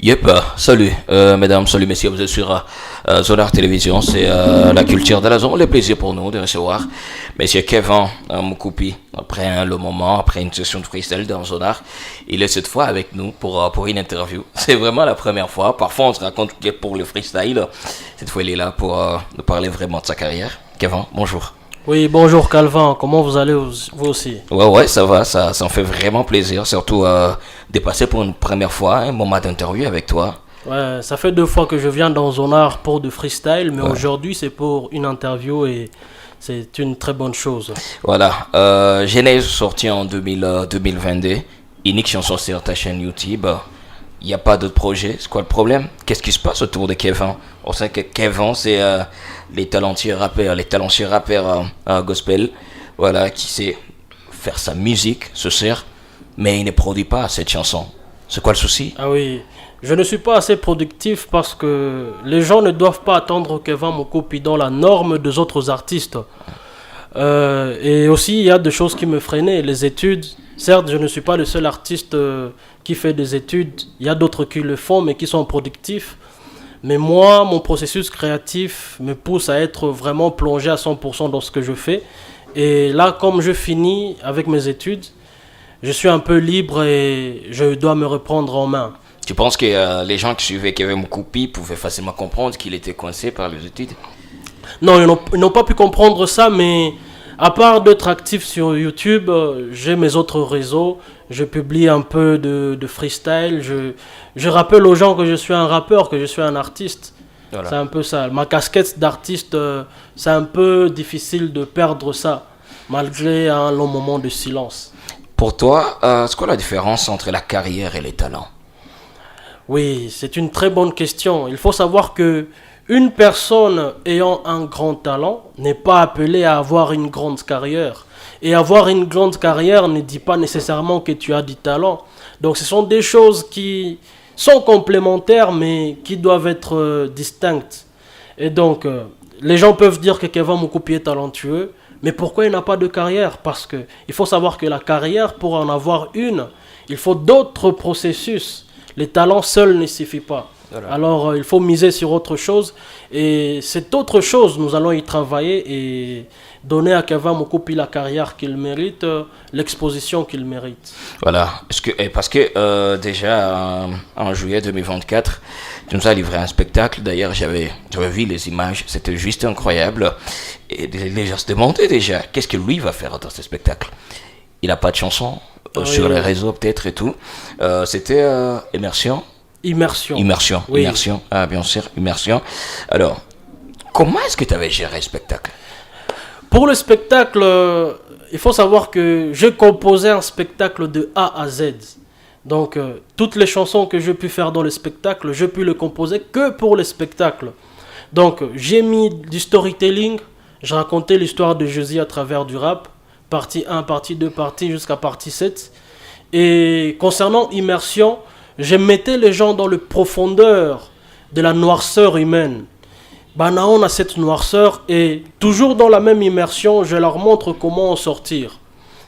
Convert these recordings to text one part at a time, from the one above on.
Yep, salut mesdames, salut messieurs, vous êtes sur Zonar Télévision, c'est la culture de la zone, le plaisir pour nous de recevoir monsieur Kevin Moukoupi, après le moment, après une session de freestyle dans Zonar, il est cette fois avec nous pour une interview, c'est vraiment la première fois, parfois on se raconte que pour le freestyle, cette fois il est là pour nous parler vraiment de sa carrière. Kevin, bonjour. Oui, bonjour Calvin, comment vous allez vous aussi? Ouais, ça va, ça me fait vraiment plaisir, surtout de passer pour une première fois un moment d'interview avec toi. Ouais, ça fait 2 fois que je viens dans Zonar pour du freestyle, mais aujourd'hui c'est pour une interview et c'est une très bonne chose. Voilà, Genèse sorti en 2022, unique chanson sur ta chaîne YouTube. Il n'y a pas d'autre projet, c'est quoi le problème? Qu'est-ce qui se passe autour de Kevin? On sait que Kevin, c'est les talentueux rappeurs gospel, voilà, qui sait faire sa musique, se sert, mais il ne produit pas cette chanson. C'est quoi le souci? Ah oui, je ne suis pas assez productif parce que les gens ne doivent pas attendre Kevin Moukoupi dans la norme des autres artistes. Et aussi, il y a des choses qui me freinaient, les études. Certes, je ne suis pas le seul artiste qui fait des études. Il y a d'autres qui le font, mais qui sont productifs. Mais moi, mon processus créatif me pousse à être vraiment plongé à 100% dans ce que je fais. Et là, comme je finis avec mes études, je suis un peu libre et je dois me reprendre en main. Tu penses que les gens qui suivaient Kevin Moukoupi pouvaient facilement comprendre qu'il était coincé par les études? Non, ils n'ont pas pu comprendre ça, mais à part d'être actif sur YouTube, j'ai mes autres réseaux. Je publie un peu de freestyle. Je rappelle aux gens que je suis un rappeur, que je suis un artiste. Voilà. C'est un peu ça. Ma casquette d'artiste, c'est un peu difficile de perdre ça, malgré un long moment de silence. Pour toi, c'est quoi la différence entre la carrière et les talents? Oui, c'est une très bonne question. Il faut savoir que une personne ayant un grand talent n'est pas appelée à avoir une grande carrière. Et avoir une grande carrière ne dit pas nécessairement que tu as du talent. Donc ce sont des choses qui sont complémentaires mais qui doivent être distinctes. Et donc les gens peuvent dire que Kevin Moukoupi est talentueux, mais pourquoi il n'a pas de carrière? Parce que il faut savoir que la carrière, pour en avoir une, il faut d'autres processus. Les talents seuls ne suffisent pas. Voilà. Alors, il faut miser sur autre chose. Et cette autre chose, nous allons y travailler et donner à Kevin Moukoupi la carrière qu'il mérite, l'exposition qu'il mérite. Voilà. Parce que déjà, en juillet 2024, tu nous as livré un spectacle. D'ailleurs, j'avais vu les images. C'était juste incroyable. Et les gens se demandaient déjà, qu'est-ce que lui va faire dans ce spectacle? Il n'a pas de chanson sur les réseaux peut-être et tout. C'était Immersion. Immersion. Oui. Immersion. Ah, bien sûr, Immersion. Alors, comment est-ce que tu avais géré le spectacle? Pour le spectacle, il faut savoir que j'ai composé un spectacle de A à Z. Donc, toutes les chansons que j'ai pu faire dans le spectacle, j'ai pu le composer que pour le spectacle. Donc, j'ai mis du storytelling. Je racontais l'histoire de Josie à travers du rap. Partie 1, partie 2, partie jusqu'à partie 7. Et concernant Immersion, je mettais les gens dans le profondeur de la noirceur humaine. On a cette noirceur et toujours dans la même immersion, je leur montre comment en sortir.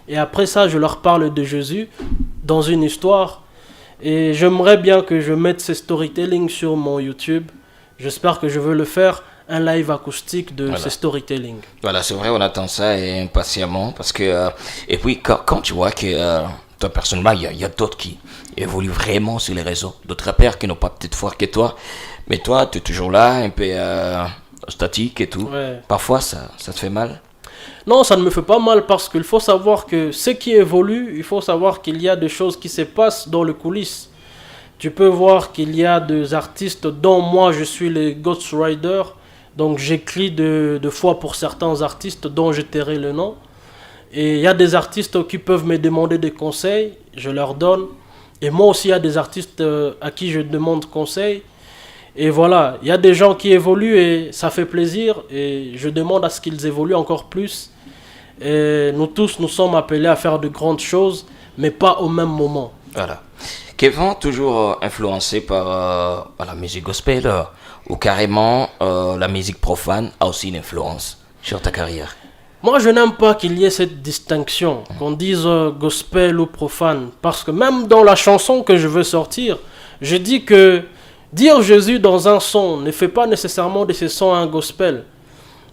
Et après ça, je leur parle de Jésus dans une histoire. Et j'aimerais bien que je mette ce storytelling sur mon YouTube. J'espère que je veux le faire. Un live acoustique de ce storytelling. Voilà, c'est vrai, on attend ça et impatiemment parce que et puis quand tu vois que toi personnellement, il y a d'autres qui évoluent vraiment sur les réseaux, d'autres rappeurs qui n'ont pas peut-être foi que toi, mais toi, tu es toujours là, un peu statique et tout. Ouais. Parfois, ça te fait mal? Non, ça ne me fait pas mal parce qu'il faut savoir que ce qui évolue, il faut savoir qu'il y a des choses qui se passent dans les coulisses. Tu peux voir qu'il y a des artistes dont moi, je suis le ghostwriter. Donc j'écris de fois pour certains artistes dont je tairai le nom. Et il y a des artistes qui peuvent me demander des conseils, je leur donne. Et moi aussi, il y a des artistes à qui je demande conseil. Et voilà, il y a des gens qui évoluent et ça fait plaisir. Et je demande à ce qu'ils évoluent encore plus. Et nous tous, nous sommes appelés à faire de grandes choses, mais pas au même moment. Voilà. Kevin, toujours influencé par la musique gospel ou carrément la musique profane a aussi une influence sur ta carrière? Moi, je n'aime pas qu'il y ait cette distinction, qu'on dise gospel ou profane. Parce que même dans la chanson que je veux sortir, Je dis que dire Jésus dans un son ne fait pas nécessairement de ce son un gospel.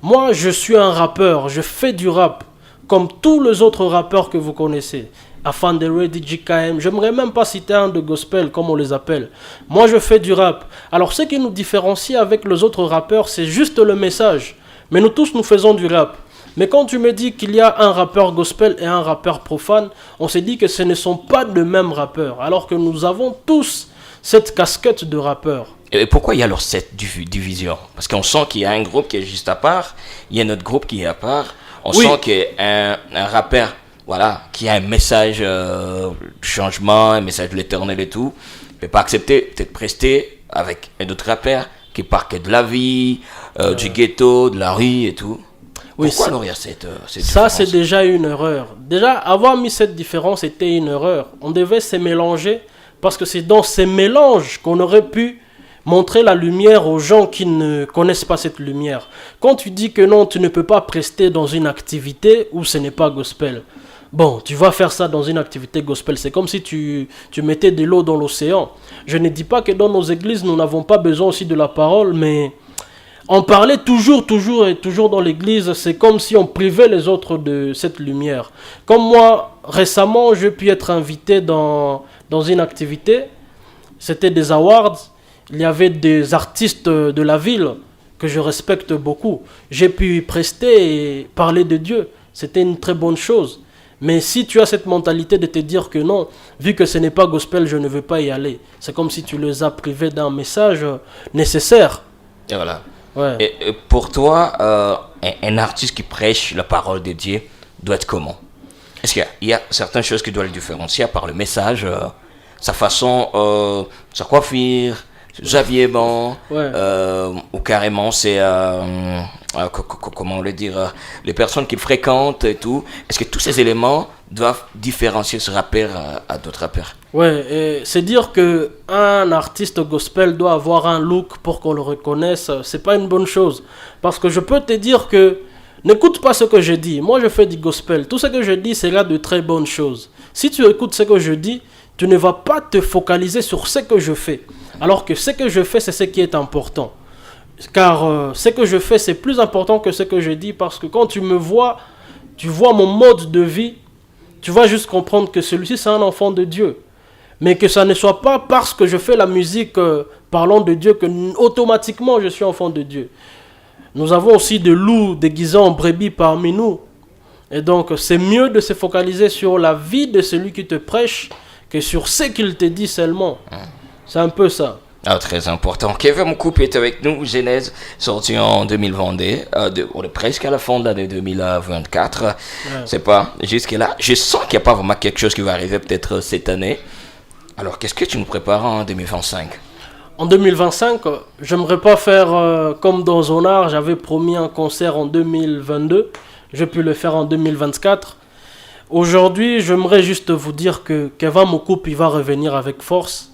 Moi, je suis un rappeur, je fais du rap, comme tous les autres rappeurs que vous connaissez. Afandere, DJKM, j'aimerais même pas citer un de gospel, comme on les appelle. Moi, je fais du rap. Alors, ce qui nous différencie avec les autres rappeurs, c'est juste le message. Mais nous tous, nous faisons du rap. Mais quand tu me dis qu'il y a un rappeur gospel et un rappeur profane, on s'est dit que ce ne sont pas les mêmes rappeurs, alors que nous avons tous cette casquette de rappeur. Et pourquoi il y a alors cette division? Parce qu'on sent qu'il y a un groupe qui est juste à part, il y a notre groupe qui est à part. On sent qu'il y a un rappeur, voilà, qui a un message de changement, un message de l'éternel et tout. Il ne peut pas accepter d'être presté avec un autre rappeur qui parle que de la vie, du ghetto, de la rue et tout. Oui, pourquoi alors il y a cette ça, différence? c'est déjà une erreur. Déjà, avoir mis cette différence était une erreur. On devait se mélanger parce que c'est dans ces mélanges qu'on aurait pu montrer la lumière aux gens qui ne connaissent pas cette lumière. Quand tu dis que non, tu ne peux pas prester dans une activité où ce n'est pas gospel. Bon, tu vas faire ça dans une activité gospel. C'est comme si tu mettais de l'eau dans l'océan. Je ne dis pas que dans nos églises, nous n'avons pas besoin aussi de la parole, mais en parler toujours dans l'église, c'est comme si on privait les autres de cette lumière. Comme moi, récemment, j'ai pu être invité dans une activité. C'était des awards. Il y avait des artistes de la ville que je respecte beaucoup. J'ai pu y prester et parler de Dieu. C'était une très bonne chose. Mais si tu as cette mentalité de te dire que non, vu que ce n'est pas gospel, je ne veux pas y aller. C'est comme si tu les as privés d'un message nécessaire. Et voilà. Ouais. Et pour toi, un artiste qui prêche la parole de Dieu doit être comment? Est-ce qu'il y a certaines choses qui doivent le différencier par le message, sa façon, sa coiffure, ses habillements, ou carrément c'est comment le dire, les personnes qu'il fréquente et tout. Est-ce que tous ces éléments doivent différencier ce rappeur à d'autres rappeurs? Ouais, et c'est dire que un artiste gospel doit avoir un look pour qu'on le reconnaisse, c'est pas une bonne chose. Parce que je peux te dire que n'écoute pas ce que je dis. Moi, je fais du gospel. Tout ce que je dis sera de très bonnes choses. Si tu écoutes ce que je dis, tu ne vas pas te focaliser sur ce que je fais. Alors que ce que je fais, c'est ce qui est important. Car ce que je fais, c'est plus important que ce que je dis. Parce que quand tu me vois, tu vois mon mode de vie, tu vas juste comprendre que celui-ci, c'est un enfant de Dieu. Mais que ça ne soit pas parce que je fais la musique parlant de Dieu que automatiquement je suis enfant de Dieu. Nous avons aussi des loups déguisés en brebis parmi nous. Et donc, c'est mieux de se focaliser sur la vie de celui qui te prêche que sur ce qu'il te dit seulement. C'est un peu ça. Ah, très important. Kevin Moukoupi est avec nous. Genèse, sorti en 2022. On est presque à la fin de l'année 2024. Ouais. C'est pas jusque-là. Je sens qu'il n'y a pas vraiment quelque chose qui va arriver peut-être cette année. Alors, qu'est-ce que tu nous prépares en 2025? En 2025, j'aimerais pas faire comme dans Zonard. J'avais promis un concert en 2022. J'ai pu le faire en 2024. Aujourd'hui, j'aimerais juste vous dire que Kevin Moukoupi va revenir avec force.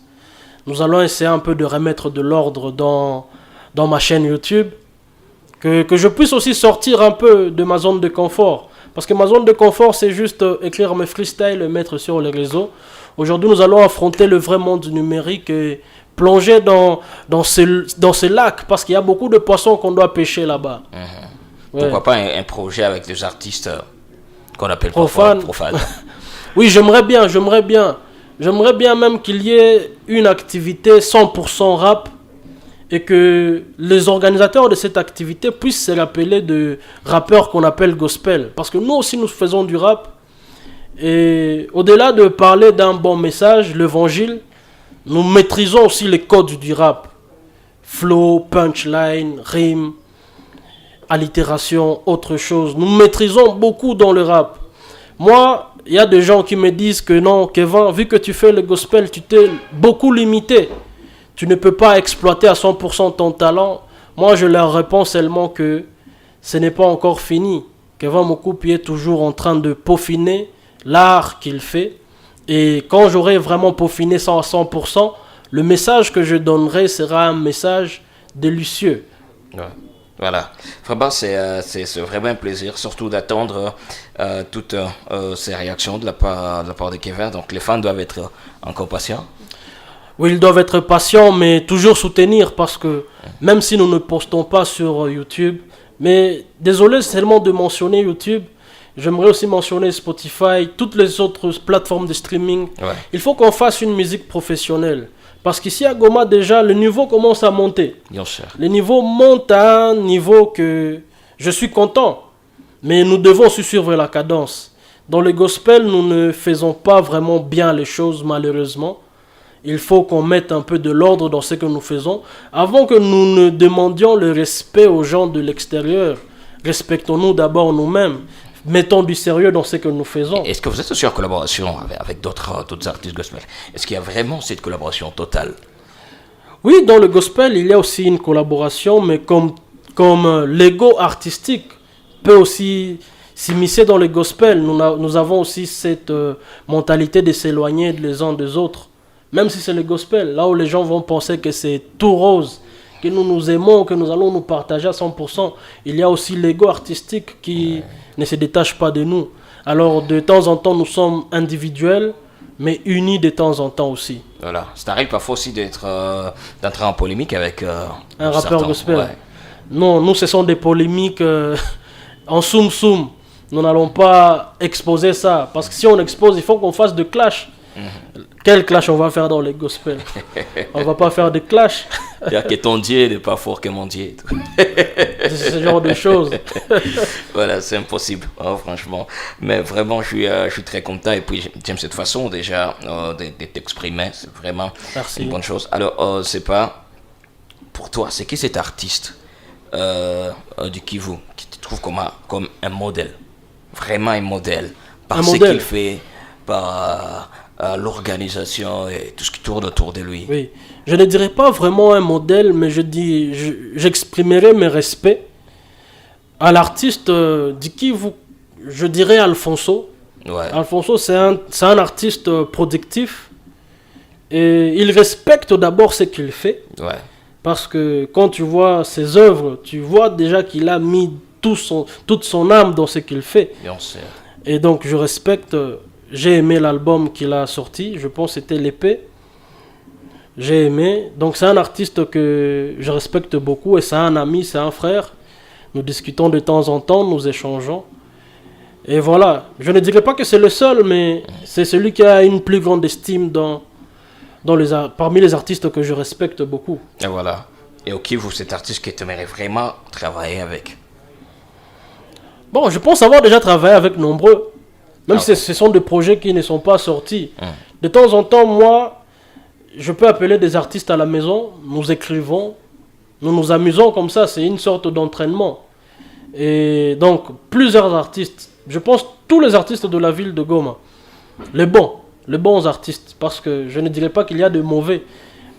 Nous allons essayer un peu de remettre de l'ordre dans ma chaîne YouTube. Que je puisse aussi sortir un peu de ma zone de confort. Parce que ma zone de confort, c'est juste écrire mes freestyles et mettre sur les réseaux. Aujourd'hui, nous allons affronter le vrai monde numérique et plonger dans ces lacs. Parce qu'il y a beaucoup de poissons qu'on doit pêcher là-bas. Ouais. Pourquoi pas un projet avec des artistes qu'on appelle profanes. Oui, j'aimerais bien. J'aimerais bien même qu'il y ait une activité 100% rap et que les organisateurs de cette activité puissent se rappeler de rappeurs qu'on appelle gospel. Parce que nous aussi, nous faisons du rap. Et au-delà de parler d'un bon message, l'évangile, nous maîtrisons aussi les codes du rap. Flow, punchline, rime, allitération, autre chose. Nous maîtrisons beaucoup dans le rap. Moi, il y a des gens qui me disent que non, Kevin, vu que tu fais le gospel, tu t'es beaucoup limité. Tu ne peux pas exploiter à 100% ton talent. Moi, je leur réponds seulement que ce n'est pas encore fini. Kevin Moukoupi est toujours en train de peaufiner l'art qu'il fait. Et quand j'aurai vraiment peaufiné ça à 100%, le message que je donnerai sera un message délicieux. Ouais. Voilà, vraiment c'est vraiment un plaisir, surtout d'attendre toutes ces réactions de la part de Kevin. Donc les fans doivent être encore patients. Oui, ils doivent être patients, mais toujours soutenir parce que même si nous ne postons pas sur YouTube, mais désolé seulement de mentionner YouTube, j'aimerais aussi mentionner Spotify, toutes les autres plateformes de streaming. Ouais. Il faut qu'on fasse une musique professionnelle. Parce qu'ici à Goma, déjà, le niveau commence à monter. Bien sûr. Le niveau monte à un niveau que je suis content. Mais nous devons aussi suivre la cadence. Dans le gospel, nous ne faisons pas vraiment bien les choses, malheureusement. Il faut qu'on mette un peu de l'ordre dans ce que nous faisons. Avant que nous ne demandions le respect aux gens de l'extérieur, respectons-nous d'abord nous-mêmes. Mettons du sérieux dans ce que nous faisons. Est-ce que vous êtes aussi en collaboration avec d'autres artistes gospel? Est-ce qu'il y a vraiment cette collaboration totale? Oui, dans le gospel, il y a aussi une collaboration, mais comme l'ego artistique peut aussi s'immiscer dans le gospel, nous avons aussi cette mentalité de s'éloigner les uns des autres. Même si c'est le gospel, là où les gens vont penser que c'est tout rose, que nous nous aimons, que nous allons nous partager à 100%, il y a aussi l'ego artistique qui ne se détache pas de nous. Alors de temps en temps, nous sommes individuels, mais unis de temps en temps aussi. Voilà. Ça arrive parfois aussi d'entrer en polémique avec un rappeur gospel. Ouais. Non, nous ce sont des polémiques en soum-soum. Nous n'allons pas exposer ça, parce que si on expose, il faut qu'on fasse de clash. Quel clash on va faire dans les gospels? On va pas faire de clash. C'est-à-dire que ton Dieu n'est pas fort que mon Dieu. C'est ce genre de choses. Voilà, c'est impossible, hein, franchement. Mais vraiment, je suis très content et puis j'aime cette façon déjà de t'exprimer. C'est vraiment Merci. une bonne chose. Alors, c'est pas pour toi, c'est qui cet artiste du Kivu qui te trouve comme un modèle? Vraiment un modèle. Par ce qu'il fait, par l'organisation et tout ce qui tourne autour de lui. Oui, je ne dirais pas vraiment un modèle, mais j'exprimerai mes respects à l'artiste du Kivu. Je dirais Alfonso. Ouais. Alfonso, c'est un artiste productif et il respecte d'abord ce qu'il fait. Ouais. Parce que quand tu vois ses œuvres, tu vois déjà qu'il a mis toute son âme dans ce qu'il fait. Bien sûr. Et donc je respecte. J'ai aimé l'album qu'il a sorti, je pense que c'était l'épée. J'ai aimé. Donc c'est un artiste que je respecte beaucoup et c'est un ami, c'est un frère. Nous discutons de temps en temps, nous échangeons. Et voilà, je ne dirais pas que c'est le seul, mais c'est celui qui a une plus grande estime parmi les artistes que je respecte beaucoup. Et voilà. Et au Kivu, cet artiste que tu aimerais vraiment travailler avec? Bon, je pense avoir déjà travaillé avec nombreux. Même si ce sont des projets qui ne sont pas sortis. De temps en temps, moi, je peux appeler des artistes à la maison, nous écrivons, nous nous amusons comme ça, c'est une sorte d'entraînement. Et donc, plusieurs artistes, je pense tous les artistes de la ville de Goma, les bons artistes, parce que je ne dirais pas qu'il y a de mauvais,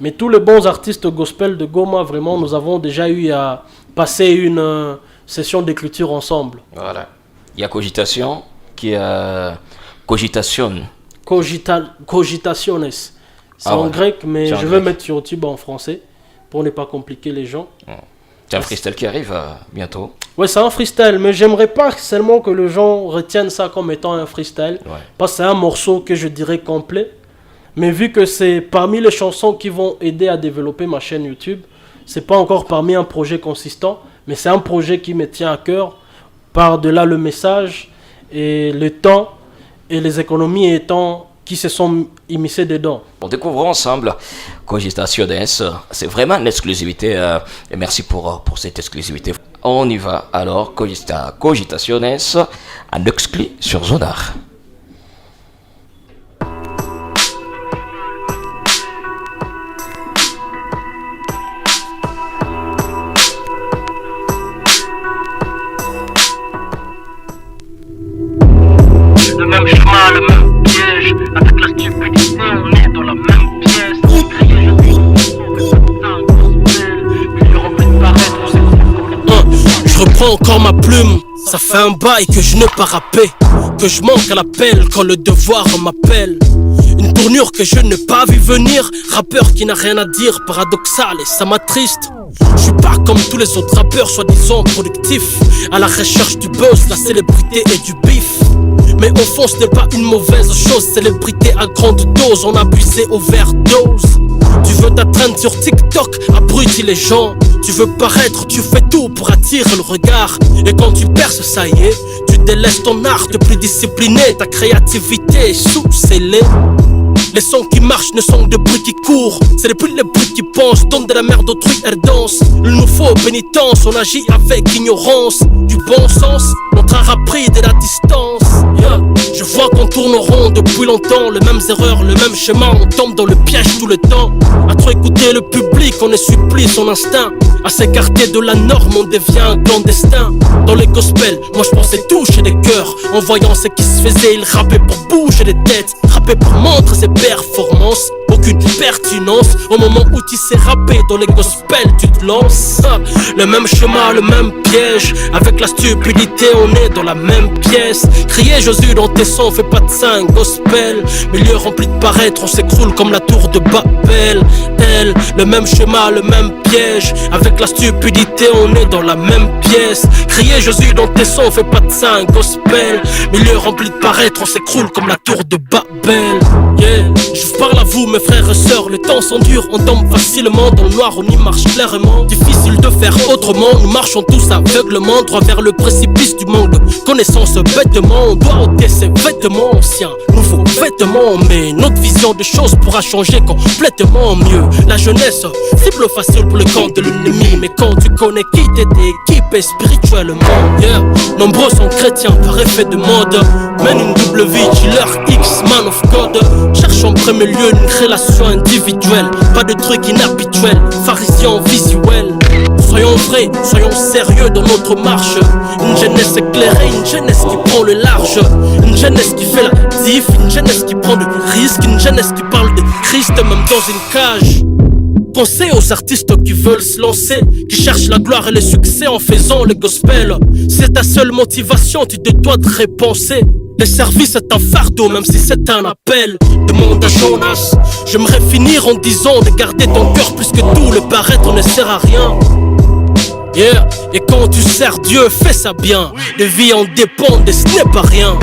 mais tous les bons artistes gospel de Goma, vraiment, nous avons déjà eu à passer une session d'écriture ensemble. Voilà. Il y a Cogitation qui Cogitation. Cogitaciones. C'est en grec, mais je vais mettre sur YouTube en français pour ne pas compliquer les gens. C'est un freestyle qui arrive bientôt. Ouais, c'est un freestyle, mais j'aimerais pas seulement que les gens retiennent ça comme étant un freestyle. Ouais. Parce que c'est un morceau que je dirais complet. Mais vu que c'est parmi les chansons qui vont aider à développer ma chaîne YouTube, c'est pas encore parmi un projet consistant, mais c'est un projet qui me tient à cœur. Par-delà le message et le temps et les économies et temps qui se sont immiscés dedans. On découvre ensemble Cogitaciones. C'est vraiment une exclusivité et merci pour cette exclusivité. On y va alors, Cogitaciones en exclu sur Sonar. Le même chemin, le même piège. Avec la stupidité, on est dans la même pièce. Je reprends encore ma plume. Ça fait un bail que je n'ai pas rappé, que je manque à l'appel quand le devoir m'appelle. Une tournure que je n'ai pas vu venir. Rappeur qui n'a rien à dire, paradoxal et ça m'attriste. Je suis pas comme tous les autres rappeurs, soi-disant productifs, à la recherche du buzz, la célébrité et du bif. Mais au fond ce n'est pas une mauvaise chose. Célébrité à grande dose, on abusait overdose. Tu veux t'attraîner sur TikTok, abrutis les gens. Tu veux paraître, tu fais tout pour attirer le regard. Et quand tu perces, ça y est, tu délaisses ton art, t'es plus discipliné. Ta créativité est sous-scellée. Les sons qui marchent ne sont de bruits qui courent. C'est les plus les bruits qui pensent. Donne de la merde autrui, elle danse. Il nous faut pénitence, on agit avec ignorance. Du bon sens, notre art a pris de la distance. Yeah. Je vois qu'on tourne rond depuis longtemps. Les mêmes erreurs, le même schéma. On tombe dans le piège tout le temps. À trop écouter le public, on supplie son instinct. À s'écarter de la norme, on devient un clandestin. Dans les gospels, moi je pensais toucher des cœurs. En voyant ce qui se faisait, ils rappaient pour bouger les têtes. Rapper pour montrer ses performances. Aucune pertinence. Au moment où tu sais rapper dans les gospels, tu te lances. Le même chemin, le même piège. Avec la stupidité, on est dans la même pièce. Crier Jésus dans tes sons, fais pas de saint gospel. Milieu rempli de paraître, on s'écroule comme la tour de Babel. Elle, le même chemin, le même piège. Avec la stupidité, on est dans la même pièce. Crier Jésus dans tes sons, fais pas de saint gospel. Milieu rempli de paraître, on s'écroule comme la tour de Babel. Yeah, je vous parle à vous mes frères et sœurs, les temps sont durs, on tombe facilement dans le noir, on y marche clairement. Difficile de faire autrement, nous marchons tous aveuglement, droit vers le précipice du manque de connaissances bêtement. On doit ôter ses vêtements anciens, nouveaux vêtements, mais notre vision des choses pourra changer complètement mieux. La jeunesse, cible facile pour le camp de l'ennemi, mais quand tu connais qui t'es équipé spirituellement, yeah. Nombreux sont chrétiens par effet de mode, mènent une double vie, chiller X, man of God. Cherche en premier lieu une relation individuelle, pas de trucs inhabituels, pharisiens visuels. Soyons vrais, soyons sérieux dans notre marche. Une jeunesse éclairée, une jeunesse qui prend le large. Une jeunesse qui fait la diff, une jeunesse qui prend du risque. Une jeunesse qui parle de Christ même dans une cage. Pensez aux artistes qui veulent se lancer, qui cherchent la gloire et le succès en faisant le gospel. C'est ta seule motivation, tu te dois de repenser. Le service est un fardeau, même si c'est un appel. Demande à Jonas. J'aimerais finir en disant de garder ton cœur plus que tout. Le paraître ne sert à rien. Yeah, et quand tu sers Dieu, fais ça bien. De vie en dépendent et ce n'est pas rien.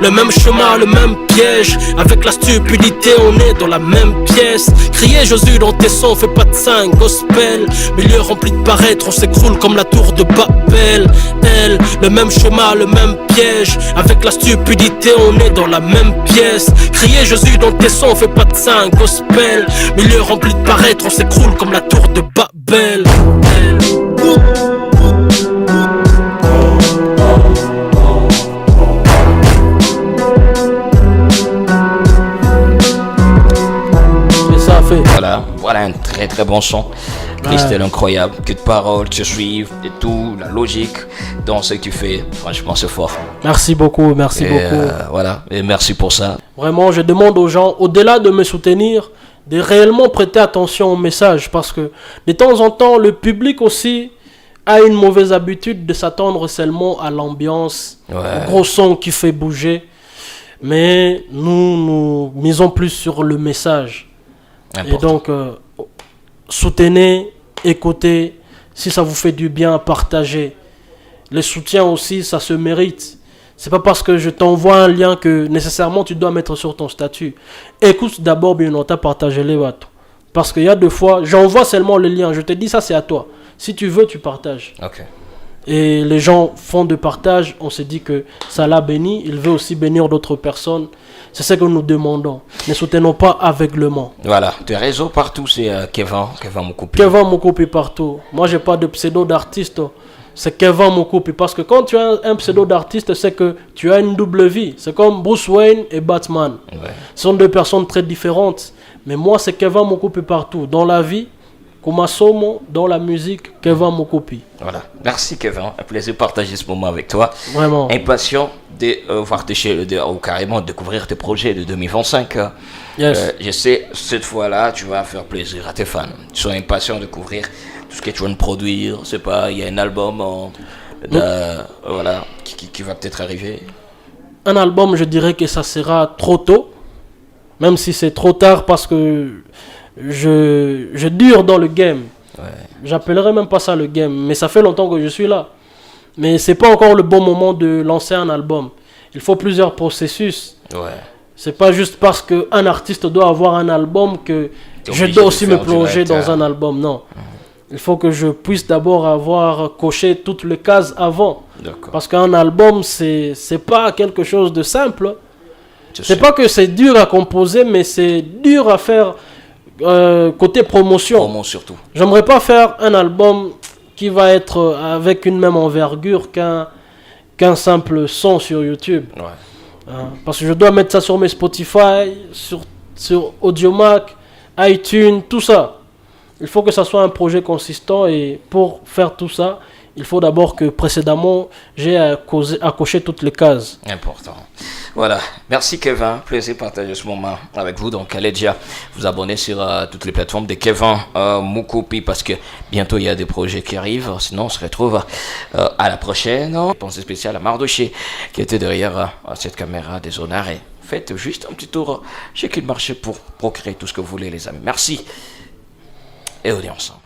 Le même chemin, le même piège. Avec la stupidité, on est dans la même pièce. Crier Jésus dans tes sons, fais pas de saint gospel. Milieu rempli de paraître, on s'écroule comme la tour de Babel. Elle, le même chemin, le même piège. Avec la stupidité, on est dans la même pièce. Crier Jésus dans tes sons, fais pas de saint gospel. Milieu rempli de paraître, on s'écroule comme la tour de Babel. Voilà un très très bon son. Christelle incroyable, que de paroles te suivent et tout, la logique dans ce que tu fais, franchement c'est fort. Merci beaucoup, merci beaucoup. Voilà, et merci pour ça. Vraiment, je demande aux gens, au-delà de me soutenir, de réellement prêter attention au message, parce que de temps en temps, le public aussi a une mauvaise habitude de s'attendre seulement à l'ambiance, au gros son qui fait bouger, mais nous misons plus sur le message. Et donc, soutenez, écoutez, si ça vous fait du bien, partagez. Le soutien aussi, ça se mérite. C'est pas parce que je t'envoie un lien que nécessairement tu dois mettre sur ton statut. Écoute d'abord bien longtemps, partagez-les. Parce qu'il y a deux fois, j'envoie seulement le lien, je te dis ça c'est à toi. Si tu veux, tu partages. Ok. Et les gens font de partage, on se dit que ça l'a béni, il veut aussi bénir d'autres personnes. C'est ce que nous demandons. Ne soutenons pas aveuglement. Voilà, tes réseaux partout, c'est Kevin Moukoupi. Kevin Moukoupi partout. Moi, j'ai pas de pseudo d'artiste. C'est Kevin Moukoupi. Parce que quand tu as un pseudo d'artiste, c'est que tu as une double vie. C'est comme Bruce Wayne et Batman. Ouais. Ce sont deux personnes très différentes. Mais moi, c'est Kevin Moukoupi partout. Dans la vie, Kumasomo, dans la musique, Kevin Moukoupi. Voilà. Merci Kevin. Un plaisir de partager ce moment avec toi. Vraiment. Impatient de voir ou carrément découvrir tes projets de 2025. Yes. Je sais, cette fois-là, tu vas faire plaisir à tes fans. Ils sont impatients de découvrir tout ce que tu vas nous produire. C'est pas, il y a un album voilà, qui va peut-être arriver. Un album, je dirais que ça sera trop tôt. Même si c'est trop tard parce que je dure dans le game. Ouais. J'appellerais même pas ça le game, mais ça fait longtemps que je suis là. Mais c'est pas encore le bon moment de lancer un album. Il faut plusieurs processus. Ouais. C'est pas juste parce qu'un artiste doit avoir un album que T'es je obligé dois de aussi faire me plonger direct, dans un album. Non. Il faut que je puisse d'abord avoir coché toutes les cases avant. D'accord. Parce qu'un album, c'est pas quelque chose de simple. Je C'est sais. pas que c'est dur à composer, mais c'est dur à faire côté promotion. Promo surtout. J'aimerais pas faire un album qui va être avec une même envergure qu'un simple son sur YouTube. Ouais. Hein, parce que je dois mettre ça sur mes Spotify, sur Audiomack, iTunes, tout ça. Il faut que ça soit un projet consistant et pour faire tout ça, il faut d'abord que précédemment, j'ai à cocher toutes les cases. Important. Voilà. Merci Kevin. Plaisir de partager ce moment avec vous. Donc, allez déjà vous abonner sur toutes les plateformes de Kevin Moukoupi parce que bientôt il y a des projets qui arrivent. Sinon, on se retrouve à la prochaine. Pensée spéciale à Mardoché qui était derrière cette caméra des Zonards. Et faites juste un petit tour chez Qu'il Marché pour procréer tout ce que vous voulez, les amis. Merci. Et on est ensemble.